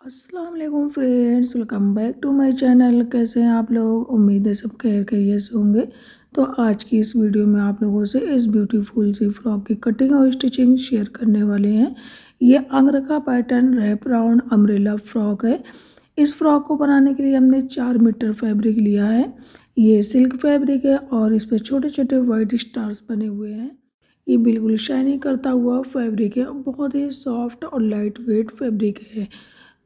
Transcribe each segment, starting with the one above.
अस्सलाम वालेकुम friends, welcome back to my channel. कैसे हैं आप लोग? उम्मीद है सब खैर खैरियत से होंगे। तो आज की इस वीडियो में आप लोगों से इस ब्यूटीफुल सी फ्रॉक की कटिंग और स्टिचिंग शेयर करने वाले हैं। ये angrakha pattern wrap round umbrella frock है। इस फ्रॉक को बनाने के लिए हमने 4 मीटर फैब्रिक लिया है। ये सिल्क फैब्रिक है और इस पर छोटे छोटे वाइट स्टार्स बने हुए हैं। ये बिल्कुल शाइनिंग करता हुआ फैब्रिक है और बहुत ही सॉफ्ट और लाइट वेट फैब्रिक है।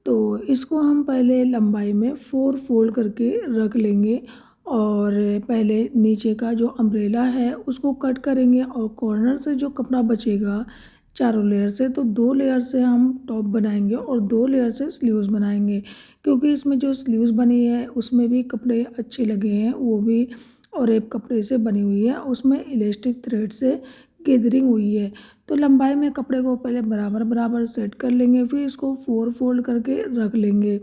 तो इसको हम पहले लंबाई में 4 फोल्ड करके रख लेंगे और पहले नीचे का जो अम्ब्रेला है उसको कट करेंगे और कॉर्नर से जो कपड़ा बचेगा चारों लेयर से, तो 2 लेयर से हम टॉप बनाएंगे और 2 लेयर से स्लीव्स बनाएंगे। क्योंकि इसमें जो स्लीव्स बनी है उसमें भी कपड़े अच्छे लगे हैं, वो भी और एक कपड़े से बनी हुई है, उसमें इलास्टिक थ्रेड से गैदरिंग हुई है। तो लंबाई में कपड़े को पहले बराबर बराबर सेट कर लेंगे, फिर इसको 4 फोल्ड करके रख लेंगे।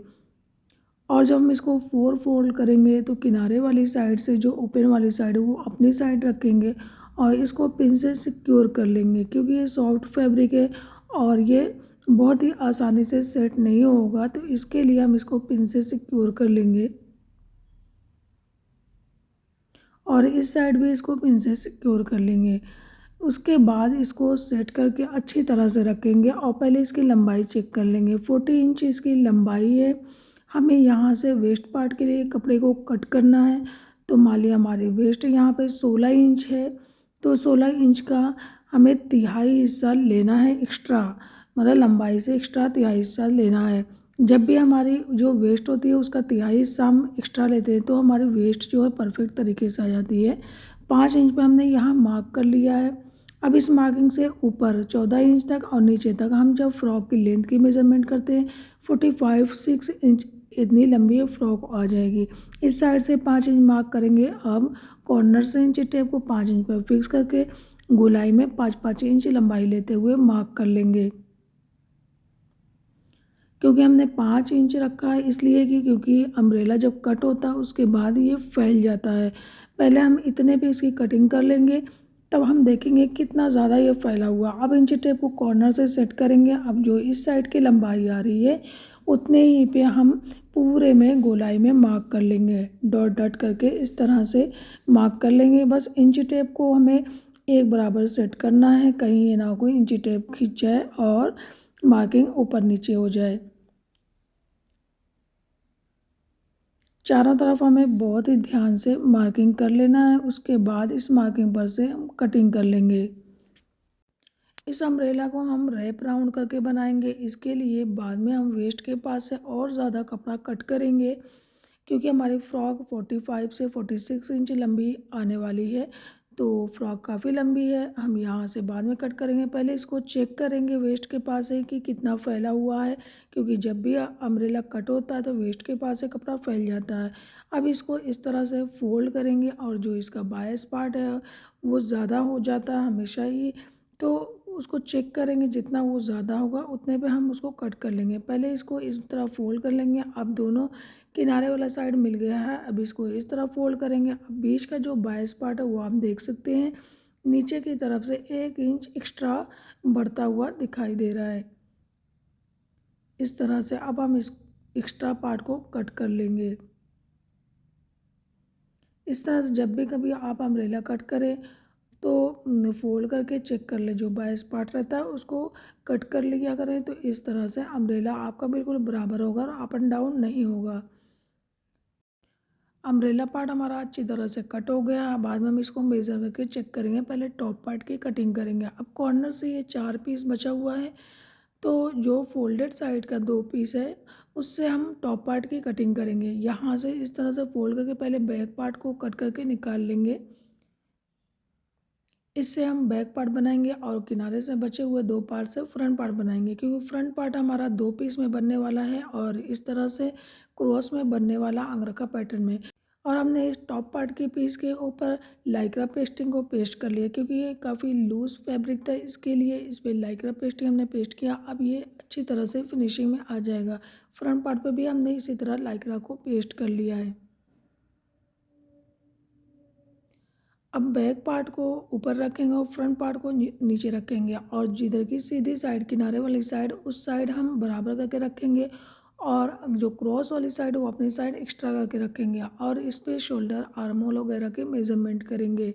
और जब हम इसको 4 फोल्ड करेंगे तो किनारे वाली साइड से जो ओपन वाली साइड है वो अपनी साइड रखेंगे और इसको पिन से सिक्योर कर लेंगे। क्योंकि ये सॉफ्ट फैब्रिक है और ये बहुत ही आसानी से सेट नहीं होगा, तो इसके लिए हम इसको पिन से सिक्योर कर लेंगे और इस साइड भी इसको पिन से सिक्योर कर लेंगे। उसके बाद इसको सेट करके अच्छी तरह से रखेंगे और पहले इसकी लंबाई चेक कर लेंगे। 40 इंच इसकी लंबाई है। हमें यहाँ से वेस्ट पार्ट के लिए कपड़े को कट करना है। तो मान लिया हमारी वेस्ट यहाँ पे 16 इंच है, तो 16 इंच का हमें तिहाई हिस्सा लेना है एक्स्ट्रा, मतलब लंबाई से एक्स्ट्रा तिहाई हिस्सा लेना है। जब भी हमारी जो वेस्ट होती है उसका तिहाई हिस्सा हम एक्स्ट्रा लेते हैं तो हमारी वेस्ट जो है परफेक्ट तरीके से आ जाती है। 5 इंच पे हमने यहाँ मार्क कर लिया है। अब इस मार्किंग से ऊपर 14 इंच तक और नीचे तक हम जब फ्रॉक की लेंथ की मेजरमेंट करते हैं 45-6 इंच इतनी लंबी फ्रॉक आ जाएगी। इस साइड से 5 इंच मार्क करेंगे। अब कॉर्नर से इंची टेप को 5 इंच पर फिक्स करके गोलाई में 5-5 इंच लंबाई लेते हुए मार्क कर लेंगे। क्योंकि हमने 5 इंच रखा है इसलिए कि क्योंकि अम्ब्रेला जब कट होता है उसके बाद ये फैल जाता है। पहले हम इतने पे इसकी कटिंग कर लेंगे, तब हम देखेंगे कितना ज़्यादा ये फैला हुआ। अब इंच टेप को कॉर्नर से सेट करेंगे। अब जो इस साइड की लंबाई आ रही है उतने ही पे हम पूरे में गोलाई में मार्क कर लेंगे। डॉट डॉट करके इस तरह से मार्क कर लेंगे। बस इंच टेप को हमें एक बराबर सेट करना है, कहीं ये ना कोई इंच टेप खिंच जाए और मार्किंग ऊपर नीचे हो जाए। चारों तरफ हमें बहुत ही ध्यान से मार्किंग कर लेना है। उसके बाद इस मार्किंग पर से हम कटिंग कर लेंगे। इस अम्ब्रेला को हम रैप राउंड करके बनाएंगे। इसके लिए बाद में हम वेस्ट के पास से और ज़्यादा कपड़ा कट करेंगे, क्योंकि हमारी फ़्रॉक 45 से 46 इंच लंबी आने वाली है। तो फ्रॉक काफ़ी लंबी है, हम यहाँ से बाद में कट करेंगे। पहले इसको चेक करेंगे वेस्ट के पास से कि कितना फैला हुआ है, क्योंकि जब भी अम्ब्रेला कट होता है तो वेस्ट के पास से कपड़ा फैल जाता है। अब इसको इस तरह से फोल्ड करेंगे और जो इसका बायस पार्ट है वो ज़्यादा हो जाता है हमेशा ही, तो उसको चेक करेंगे। जितना वो ज़्यादा होगा उतने पे हम उसको कट कर लेंगे। पहले इसको इस तरह फोल्ड कर लेंगे। अब दोनों किनारे वाला साइड मिल गया है। अब इसको इस तरह फोल्ड करेंगे। अब बीच का जो बायस पार्ट है वो आप देख सकते हैं, नीचे की तरफ से 1 इंच एक्स्ट्रा बढ़ता हुआ दिखाई दे रहा है। इस तरह से अब हम इस एक्स्ट्रा पार्ट को कट कर लेंगे। इस तरह से जब भी कभी आप अम्ब्रेला कट करें तो फोल्ड करके चेक कर ले, जो बायस पार्ट रहता है उसको कट कर लिया करें। तो इस तरह से अम्ब्रेला आपका बिल्कुल बराबर होगा और अप एंड डाउन नहीं होगा। अम्ब्रेला पार्ट हमारा अच्छी तरह से कट हो गया। बाद में हम इसको मेज़र करके चेक करेंगे। पहले टॉप पार्ट की कटिंग करेंगे। अब कॉर्नर से ये 4 पीस बचा हुआ है, तो जो फोल्डेड साइड का 2 पीस है उससे हम टॉप पार्ट की कटिंग करेंगे। यहाँ से इस तरह से फोल्ड करके पहले बैक पार्ट को कट करके निकाल लेंगे। इससे हम बैक पार्ट बनाएंगे और किनारे से बचे हुए 2 पार्ट से फ्रंट पार्ट बनाएंगे, क्योंकि फ्रंट पार्ट हमारा 2 पीस में बनने वाला है और इस तरह से क्रॉस में बनने वाला अंगरखा पैटर्न में। और हमने इस टॉप पार्ट के पीस के ऊपर लाइक्रा पेस्टिंग को पेस्ट कर लिया, क्योंकि ये काफ़ी लूज़ फैब्रिक था, इसके लिए इस पर लाइक्रा पेस्टिंग हमने पेस्ट किया। अब ये अच्छी तरह से फिनिशिंग में आ जाएगा। फ्रंट पार्ट पर भी हमने इसी तरह लाइक्रा को पेस्ट कर लिया है। अब बैक पार्ट को ऊपर रखेंगे और फ्रंट पार्ट को नीचे रखेंगे और जिधर की सीधी साइड किनारे वाली साइड उस साइड हम बराबर करके रखेंगे और जो क्रॉस वाली साइड वो अपनी साइड एक्स्ट्रा करके रखेंगे और इस पे शोल्डर आर्म होल वगैरह के मेज़रमेंट करेंगे।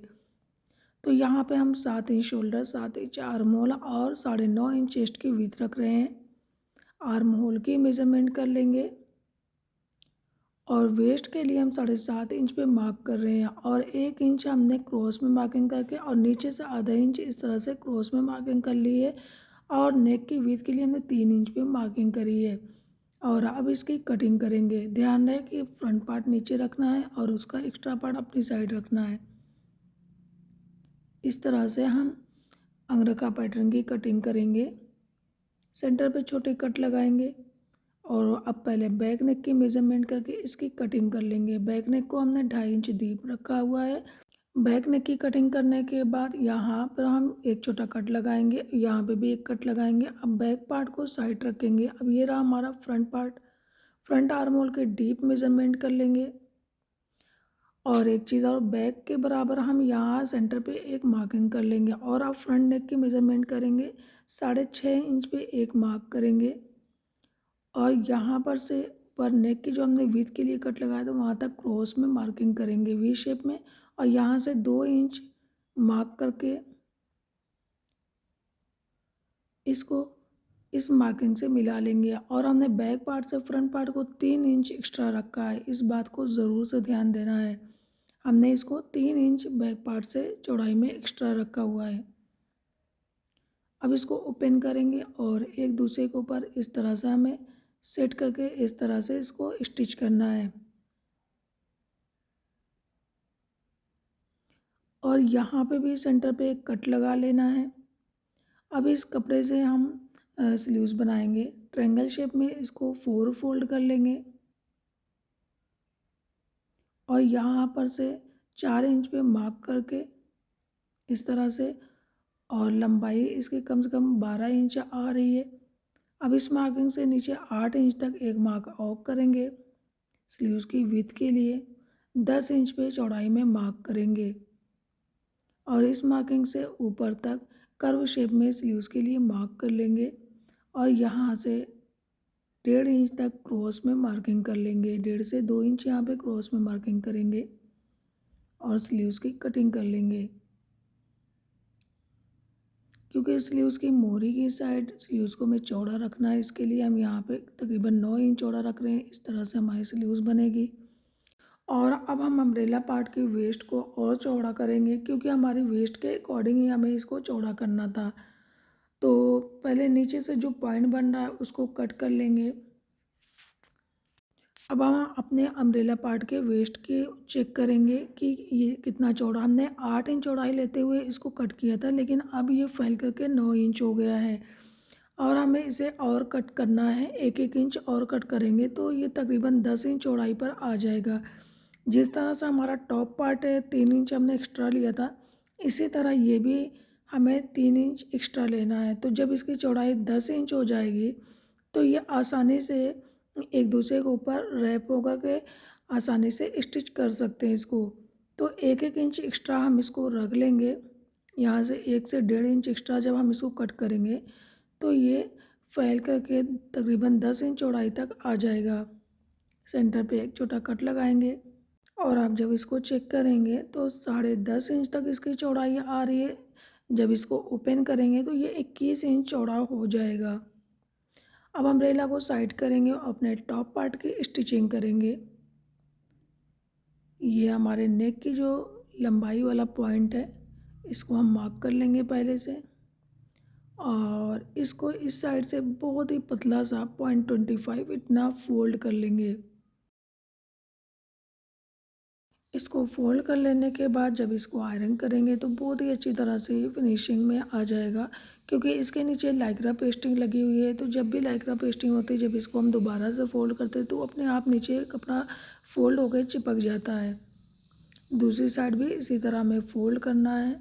तो यहाँ पे हम 7 inch shoulder, 7 inch arm hole और 9.5 इंच चेस्ट की विड्थ रख रहे हैं। आर्म होल की मेज़रमेंट कर लेंगे और वेस्ट के लिए हम 7.5 इंच पे मार्क कर रहे हैं और 1 इंच हमने क्रॉस में मार्किंग करके और नीचे से आधा इंच इस तरह से क्रॉस में मार्किंग कर ली है और नेक की विड्थ के लिए हमने 3 इंच पे मार्किंग करी है। और अब इसकी कटिंग करेंगे। ध्यान रहे कि फ्रंट पार्ट नीचे रखना है और उसका एक्स्ट्रा पार्ट अपनी साइड रखना है। इस तरह से हम अंगरखा पैटर्न की कटिंग करेंगे। सेंटर पे छोटे कट लगाएंगे और अब पहले बैक नेक की मेज़रमेंट करके इसकी कटिंग कर लेंगे। बैक नेक को हमने 2.5 इंच डीप रखा हुआ है। बैक नेक की कटिंग करने के बाद यहाँ पर हम एक छोटा कट लगाएंगे, यहाँ पे भी एक कट लगाएंगे। अब बैक पार्ट को साइड रखेंगे। अब ये रहा हमारा front part. Front arm hole के डीप मेज़रमेंट कर लेंगे और एक चीज़ और, बैक के बराबर हम यहाँ सेंटर पे एक मार्किंग कर लेंगे और अब फ्रंट नेक की मेज़रमेंट करेंगे। 6.5 इंच पे एक मार्क करेंगे और यहाँ पर से ऊपर नेक की जो हमने विड्थ के लिए कट लगाया था वहाँ तक क्रॉस में मार्किंग करेंगे वी शेप में और यहाँ से 2 इंच मार्क करके इसको इस मार्किंग से मिला लेंगे और हमने बैक पार्ट से फ्रंट पार्ट को 3 इंच एक्स्ट्रा रखा है। इस बात को ज़रूर से ध्यान देना है। हमने इसको 3 इंच बैक पार्ट से चौड़ाई में एक्स्ट्रा रखा हुआ है। अब इसको ओपन करेंगे और एक दूसरे के ऊपर इस तरह से हमें सेट करके इस तरह से इसको स्टिच करना है और यहाँ पे भी सेंटर पे एक कट लगा लेना है। अब इस कपड़े से हम स्लीव्स बनाएंगे। ट्रायंगल शेप में इसको 4 फोल्ड कर लेंगे और यहाँ पर से 4 इंच पे मार्क करके इस तरह से, और लंबाई इसकी कम से कम 12 इंच आ रही है। अब इस मार्किंग से नीचे 8 इंच तक एक मार्क ऑफ करेंगे। स्लीव्स की विड्थ के लिए 10 इंच पे चौड़ाई में मार्क करेंगे और इस मार्किंग से ऊपर तक कर्व शेप में स्लीव्स के लिए मार्क कर लेंगे और यहाँ से 1.5 इंच तक क्रॉस में मार्किंग कर लेंगे। 1.5 से 2 इंच यहाँ पे क्रॉस में मार्किंग करेंगे और स्लीव्स की कटिंग कर लेंगे। क्योंकि स्लीव्स की मोहरी की साइड स्लीव्स को हमें चौड़ा रखना है, इसके लिए हम यहाँ पे तकरीबन 9 इंच चौड़ा रख रहे हैं। इस तरह से हमारी स्लीव्स बनेगी। और अब हम अम्ब्रेला पार्ट की वेस्ट को और चौड़ा करेंगे क्योंकि हमारी वेस्ट के अकॉर्डिंग ही हमें इसको चौड़ा करना था। तो पहले नीचे से जो पॉइंट बन रहा है उसको कट कर लेंगे। अब हम अपने अम्ब्रेला पार्ट के वेस्ट के चेक करेंगे कि ये कितना चौड़ा। हमने 8 इंच चौड़ाई लेते हुए इसको कट किया था, लेकिन अब ये फैल करके 9 इंच हो गया है और हमें इसे और कट करना है। 1-1 इंच और कट करेंगे तो ये तकरीबन 10 इंच चौड़ाई पर आ जाएगा। जिस तरह से हमारा टॉप पार्ट है 3 इंच हमने एक्स्ट्रा लिया था, इसी तरह ये भी हमें 3 इंच एक्स्ट्रा लेना है। तो जब इसकी चौड़ाई 10 इंच हो जाएगी तो ये आसानी से एक दूसरे के ऊपर रैप होकर के आसानी से स्टिच कर सकते हैं इसको। तो 1-1 इंच एक्स्ट्रा हम इसको रख लेंगे। यहाँ से 1 से 1.5 इंच एक्स्ट्रा जब हम इसको कट करेंगे तो ये फैल करके तकरीबन 10 इंच चौड़ाई तक आ जाएगा। सेंटर पे एक छोटा कट लगाएंगे और आप जब इसको चेक करेंगे तो 10.5 इंच तक इसकी चौड़ाई आ रही है। जब इसको ओपन करेंगे तो ये 21 इंच चौड़ा हो जाएगा। अब अम्ब्रेला को साइड करेंगे और अपने टॉप पार्ट की स्टिचिंग करेंगे। ये हमारे नेक की जो लंबाई वाला पॉइंट है इसको हम मार्क कर लेंगे पहले से और इसको इस साइड से बहुत ही पतला सा 0.25 इतना फोल्ड कर लेंगे। इसको फोल्ड कर लेने के बाद जब इसको आयरन करेंगे तो बहुत ही अच्छी तरह से फिनिशिंग में आ जाएगा, क्योंकि इसके नीचे लाइक्रा पेस्टिंग लगी हुई है। तो जब भी लाइक्रा पेस्टिंग होती है, जब इसको हम दोबारा से फोल्ड करते हैं तो अपने आप नीचे कपड़ा फोल्ड होकर चिपक जाता है। दूसरी साइड भी इसी तरह हमें फोल्ड करना है।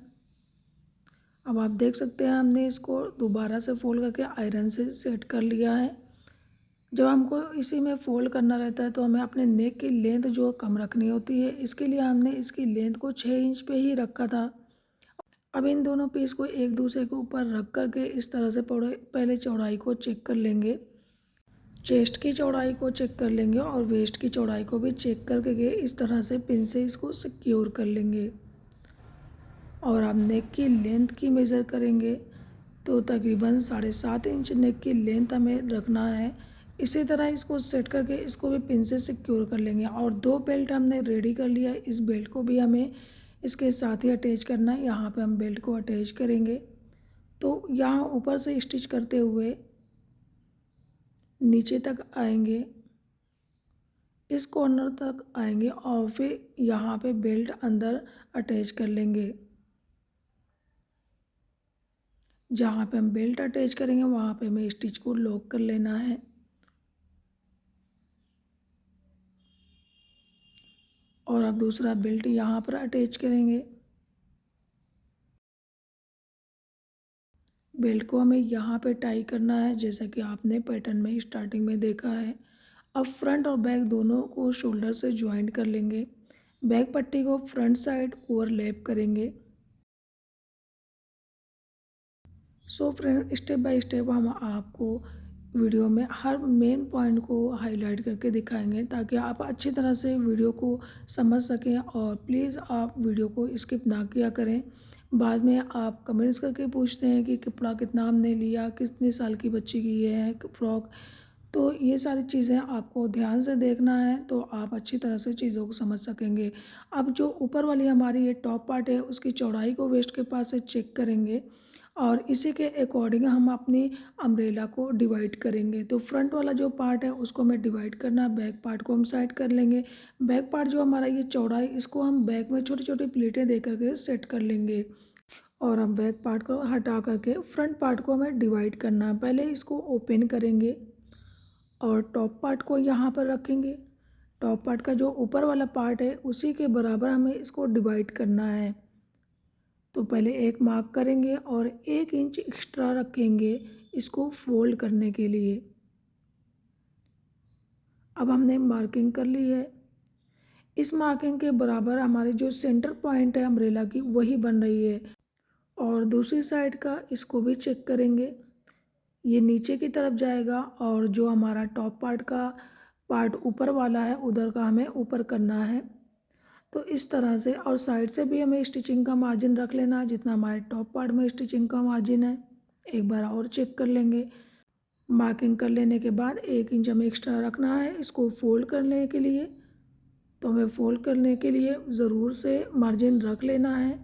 अब आप देख सकते हैं हमने इसको दोबारा से फोल्ड करके आयरन से सेट कर लिया है। जब हमको इसी में फोल्ड करना रहता है तो हमें अपने नेक की लेंथ जो कम रखनी होती है, इसके लिए हमने इसकी लेंथ को 6 इंच पे ही रखा था। अब इन दोनों पीस को एक दूसरे के ऊपर रख करके इस तरह से पहले चौड़ाई को चेक कर लेंगे। चेस्ट की चौड़ाई को चेक कर लेंगे और वेस्ट की चौड़ाई को भी चेक करके इस तरह से पिन से इसको सिक्योर कर लेंगे। और आप नेक की लेंथ की मेज़र करेंगे तो तकरीबन 7.5 इंच नेक की लेंथ हमें रखना है। इसी तरह इसको सेट करके इसको भी पिन से सिक्योर कर लेंगे। और 2 बेल्ट हमने रेडी कर लिया है, इस बेल्ट को भी हमें इसके साथ ही अटैच करना है। यहाँ पे हम बेल्ट को अटैच करेंगे तो यहाँ ऊपर से स्टिच करते हुए नीचे तक आएंगे, इस कॉर्नर तक आएंगे और फिर यहाँ पे बेल्ट अंदर अटैच कर लेंगे। जहाँ पे हम बेल्ट अटैच करेंगे वहाँ पे हमें स्टिच को लॉक कर लेना है। और अब दूसरा बेल्ट यहाँ पर अटैच करेंगे। बेल्ट को हमें यहाँ पे टाई करना है जैसा कि आपने पैटर्न में स्टार्टिंग में देखा है। अब फ्रंट और बैक दोनों को शोल्डर से ज्वाइंट कर लेंगे। बैक पट्टी को फ्रंट साइड ओवरलैप करेंगे। So friend, step by step हम आपको वीडियो में हर मेन पॉइंट को हाईलाइट करके दिखाएंगे ताकि आप अच्छी तरह से वीडियो को समझ सकें। और प्लीज़ आप वीडियो को स्किप ना किया करें। बाद में आप कमेंट्स करके पूछते हैं कि कपड़ा कितना हमने लिया, कितने साल की बच्ची की ये है फ्रॉक। तो ये सारी चीज़ें आपको ध्यान से देखना है तो आप अच्छी तरह से चीज़ों को समझ सकेंगे। अब जो ऊपर वाली हमारी ये टॉप पार्ट है उसकी चौड़ाई को वेस्ट के पास से चेक करेंगे और इसी के अकॉर्डिंग हम अपनी अम्ब्रेला को डिवाइड करेंगे। तो फ्रंट वाला जो पार्ट है उसको हमें डिवाइड करना है, बैक पार्ट को हम साइड कर लेंगे। बैक पार्ट जो हमारा ये चौड़ा है इसको हम बैक में छोटी छोटी प्लेटें दे करके सेट कर लेंगे। और हम बैक पार्ट को हटा करके फ्रंट पार्ट को हमें डिवाइड करना है। पहले इसको ओपन करेंगे और टॉप पार्ट को यहाँ पर रखेंगे। टॉप पार्ट का जो ऊपर वाला पार्ट है उसी के बराबर हमें इसको डिवाइड करना है। तो पहले एक मार्क करेंगे और 1 इंच एक्स्ट्रा रखेंगे इसको फोल्ड करने के लिए। अब हमने मार्किंग कर ली है। इस मार्किंग के बराबर हमारी जो सेंटर पॉइंट है अम्ब्रेला की वही बन रही है। और दूसरी साइड का इसको भी चेक करेंगे, ये नीचे की तरफ जाएगा और जो हमारा टॉप पार्ट का पार्ट ऊपर वाला है उधर का हमें ऊपर करना है। तो इस तरह से और साइड से भी हमें स्टिचिंग का मार्जिन रख लेना है जितना हमारे टॉप पार्ट में स्टिचिंग का मार्जिन है। एक बार और चेक कर लेंगे। मार्किंग कर लेने के बाद 1 इंच हमें एक्स्ट्रा रखना है इसको फोल्ड करने के लिए। तो हमें फोल्ड करने के लिए ज़रूर से मार्जिन रख लेना है।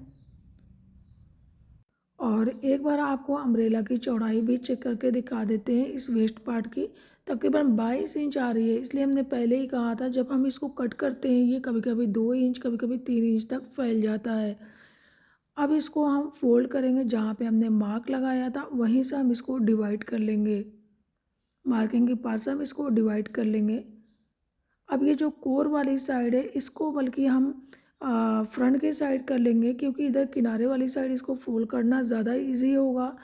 और एक बार आपको अम्ब्रेला की चौड़ाई भी चेक करके दिखा देते हैं। इस वेस्ट पार्ट की तकरीबन 22 इंच आ रही है, इसलिए हमने पहले ही कहा था जब हम इसको कट करते हैं ये कभी कभी 2 इंच कभी कभी 3 इंच तक फैल जाता है। अब इसको हम फोल्ड करेंगे, जहाँ पे हमने मार्क लगाया था वहीं से हम इसको डिवाइड कर लेंगे। मार्किंग के पास से हम इसको डिवाइड कर लेंगे। अब ये जो कोर वाली साइड है इसको बल्कि हम फ्रंट की साइड कर लेंगे क्योंकि इधर किनारे वाली साइड इसको फोल्ड करना ज़्यादा इजी होगा।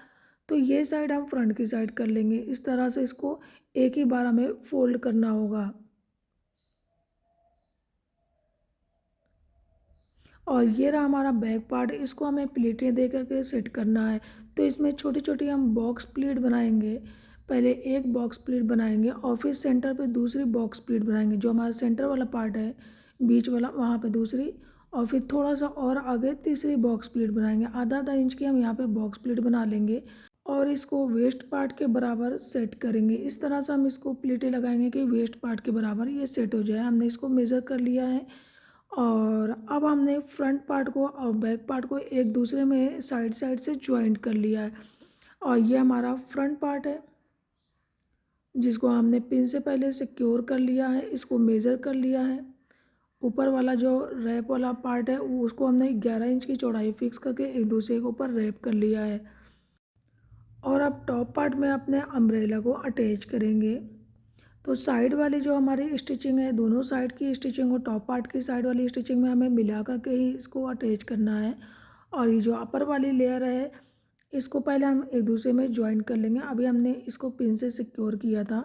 तो ये साइड हम फ्रंट की साइड कर लेंगे। इस तरह से इसको एक ही बार हमें फोल्ड करना होगा। और ये रहा हमारा बैक पार्ट, इसको हमें प्लेटें दे करके सेट करना है। तो इसमें छोटी छोटी हम बॉक्स प्लेट बनाएंगे। पहले एक बॉक्स प्लेट बनाएंगे और फिर सेंटर पे दूसरी बॉक्स प्लेट बनाएंगे। जो हमारा सेंटर वाला पार्ट है बीच वाला वहाँ पे दूसरी, और फिर थोड़ा सा और आगे तीसरी बॉक्स प्लेट बनाएंगे। आधा आधा इंच की हम यहाँ पे बॉक्स प्लेट बना लेंगे और इसको वेस्ट पार्ट के बराबर सेट करेंगे। इस तरह से हम इसको प्लेटें लगाएंगे कि वेस्ट पार्ट के बराबर ये सेट हो जाए। हमने इसको मेज़र कर लिया है। और अब हमने फ्रंट पार्ट को और बैक पार्ट को एक दूसरे में साइड साइड से ज्वाइंट कर लिया है। और ये हमारा फ्रंट पार्ट है जिसको हमने पिन से पहले सिक्योर कर लिया है, इसको मेज़र कर लिया है। ऊपर वाला जो रैप वाला पार्ट है उसको हमने 11 इंच की चौड़ाई फिक्स करके एक दूसरे के ऊपर रैप कर लिया है। और अब टॉप पार्ट में अपने अम्ब्रेला को अटैच करेंगे। तो साइड वाली जो हमारी स्टिचिंग है दोनों साइड की स्टिचिंग को टॉप पार्ट की साइड वाली स्टिचिंग में हमें मिला करके ही इसको अटैच करना है। और ये जो अपर वाली लेयर है इसको पहले हम एक दूसरे में ज्वाइन कर लेंगे। अभी हमने इसको पिन से सिक्योर किया था।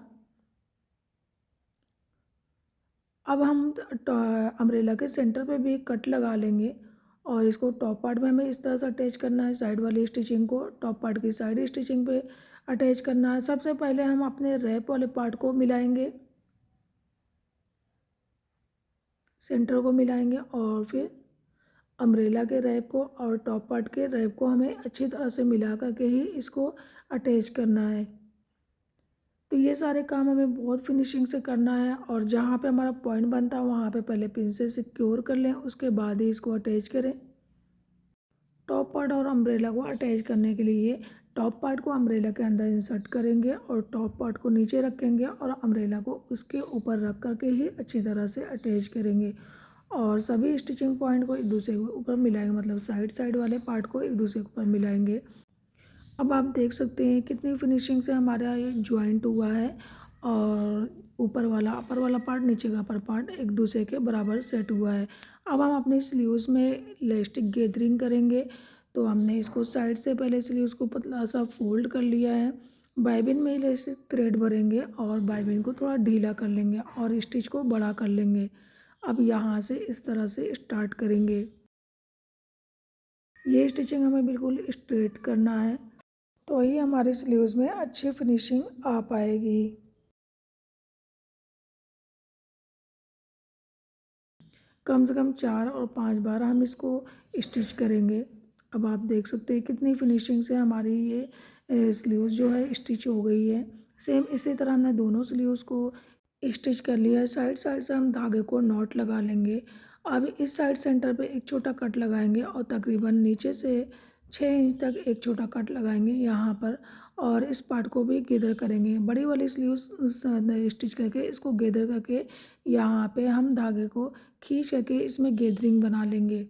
अब हम अम्ब्रेला के सेंटर पे भी कट लगा लेंगे और इसको टॉप पार्ट में हमें इस तरह से अटैच करना है। साइड वाली स्टिचिंग को टॉप पार्ट की साइड स्टिचिंग पे अटैच करना है। सबसे पहले हम अपने रैप वाले पार्ट को मिलाएंगे, सेंटर को मिलाएंगे और फिर अम्ब्रेला के रैप को और टॉप पार्ट के रैप को हमें अच्छी तरह से मिला करके ही इसको अटैच करना है। तो ये सारे काम हमें बहुत फिनिशिंग से करना है और जहाँ पे हमारा पॉइंट बनता है वहाँ पे पहले पिन से सिक्योर कर लें, उसके बाद ही इसको अटैच करें। टॉप पार्ट और अम्ब्रेला को अटैच करने के लिए टॉप पार्ट को अम्ब्रेला के अंदर इंसर्ट करेंगे और टॉप पार्ट को नीचे रखेंगे और अम्ब्रेला को उसके ऊपर रख करके ही अच्छी तरह से अटैच करेंगे और सभी स्टिचिंग पॉइंट को एक दूसरे के ऊपर मिलाएंगे, मतलब साइड साइड वाले पार्ट को एक दूसरे के ऊपर मिलाएंगे। अब आप देख सकते हैं कितनी फिनिशिंग से हमारा ये ज्वाइंट हुआ है और ऊपर वाला अपर वाला पार्ट नीचे का अपर पार्ट एक दूसरे के बराबर सेट हुआ है। अब हम अपनी स्लीव्स में इलास्टिक गैदरिंग करेंगे। तो हमने इसको साइड से पहले स्लीव्स को पतला सा फोल्ड कर लिया है। बाइबिन में इलास्टिक थ्रेड भरेंगे और बाइबिन को थोड़ा ढीला कर लेंगे और स्टिच को बड़ा कर लेंगे। अब यहाँ से इस तरह से स्टार्ट करेंगे। ये स्टिचिंग हमें बिल्कुल स्ट्रेट करना है तो ही हमारे स्लीव्स में अच्छी फिनिशिंग आ पाएगी। कम से कम 4 और 5 बार हम इसको स्टिच करेंगे। अब आप देख सकते हैं कितनी फिनिशिंग से हमारी ये स्लीव्स जो है स्टिच हो गई है। सेम इसी तरह हमने दोनों स्लीव्स को स्टिच कर लिया है। साइड साइड से हम धागे को नॉट लगा लेंगे। अब इस साइड सेंटर पे एक छोटा कट लगाएंगे और तकरीबन नीचे से 6 इंच तक एक छोटा कट लगाएंगे यहाँ पर और इस पार्ट को भी गैदर करेंगे। बड़ी वाली स्लीव्स स्टिच करके इसको गैदर करके यहाँ पे हम धागे को खींच करके इसमें गैदरिंग बना लेंगे।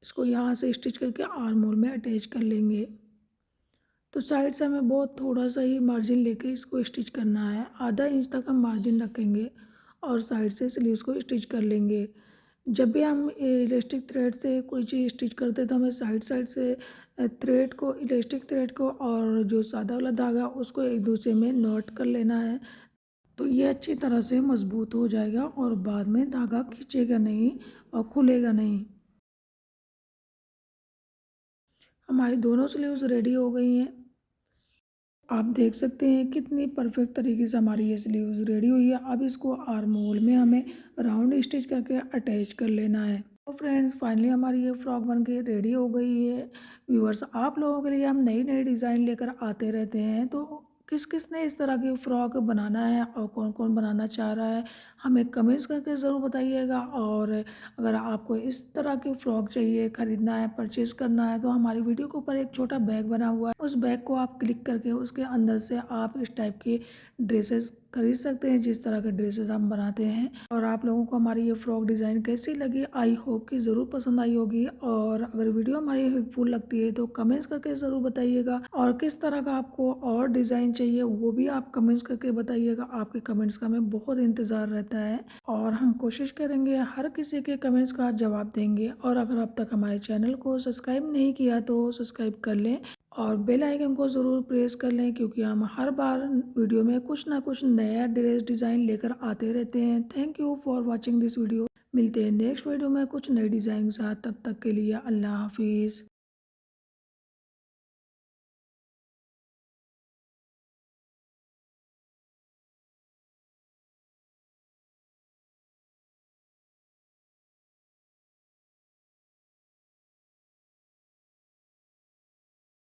इसको यहाँ से स्टिच करके आर्म होल में अटैच कर लेंगे। तो साइड से हमें बहुत थोड़ा सा ही मार्जिन लेके इसको स्टिच करना है। आधा इंच तक हम मार्जिन रखेंगे और साइड से स्लीव्स को स्टिच कर लेंगे। जब भी हम इलास्टिक थ्रेड से कोई चीज़ स्टिच करते हैं तो हमें साइड साइड से थ्रेड को इलास्टिक थ्रेड को और जो सादा वाला धागा उसको एक दूसरे में नॉट कर लेना है। तो ये अच्छी तरह से मजबूत हो जाएगा और बाद में धागा खींचेगा नहीं और खुलेगा नहीं। हमारी दोनों स्लीव्स रेडी हो गई हैं। आप देख सकते हैं कितनी परफेक्ट तरीके से हमारी ये स्लीव्स रेडी हुई है। अब इसको आर्म होल में हमें राउंड स्टिच करके अटैच कर लेना है। तो फ्रेंड्स फाइनली हमारी ये फ्रॉक बनके रेडी हो गई है। व्यूअर्स आप लोगों के लिए हम नई नई डिज़ाइन लेकर आते रहते हैं, तो किस किस ने इस तरह की फ़्रॉक बनाना है और कौन कौन बनाना चाह रहा है हमें कमेंट्स करके ज़रूर बताइएगा। और अगर आपको इस तरह की फ़्रॉक चाहिए, ख़रीदना है, परचेज़ करना है तो हमारी वीडियो के ऊपर एक छोटा बैग बना हुआ है, उस बैग को आप क्लिक करके उसके अंदर से आप इस टाइप की ड्रेसेस खरीद सकते हैं जिस तरह के ड्रेसेस हम बनाते हैं। और आप लोगों को हमारी ये फ्रॉक डिज़ाइन कैसी लगी, आई होप कि ज़रूर पसंद आई होगी। और अगर वीडियो हमारी हेल्पफुल लगती है तो कमेंट्स करके ज़रूर बताइएगा और किस तरह का आपको और डिज़ाइन चाहिए वो भी आप कमेंट्स करके बताइएगा। आपके कमेंट्स का हमें बहुत इंतज़ार रहता है और हम कोशिश करेंगे हर किसी के कमेंट्स का जवाब देंगे। और अगर अब तक हमारे चैनल को सब्सक्राइब नहीं किया तो सब्सक्राइब कर लें और बेल आइकन को ज़रूर प्रेस कर लें, क्योंकि हम हर बार वीडियो में कुछ ना कुछ नया ड्रेस डिज़ाइन लेकर आते रहते हैं। Thank you for watching this video. मिलते हैं नेक्स्ट वीडियो में कुछ नई डिज़ाइन के साथ। तब तक के लिए अल्लाह हाफिज़।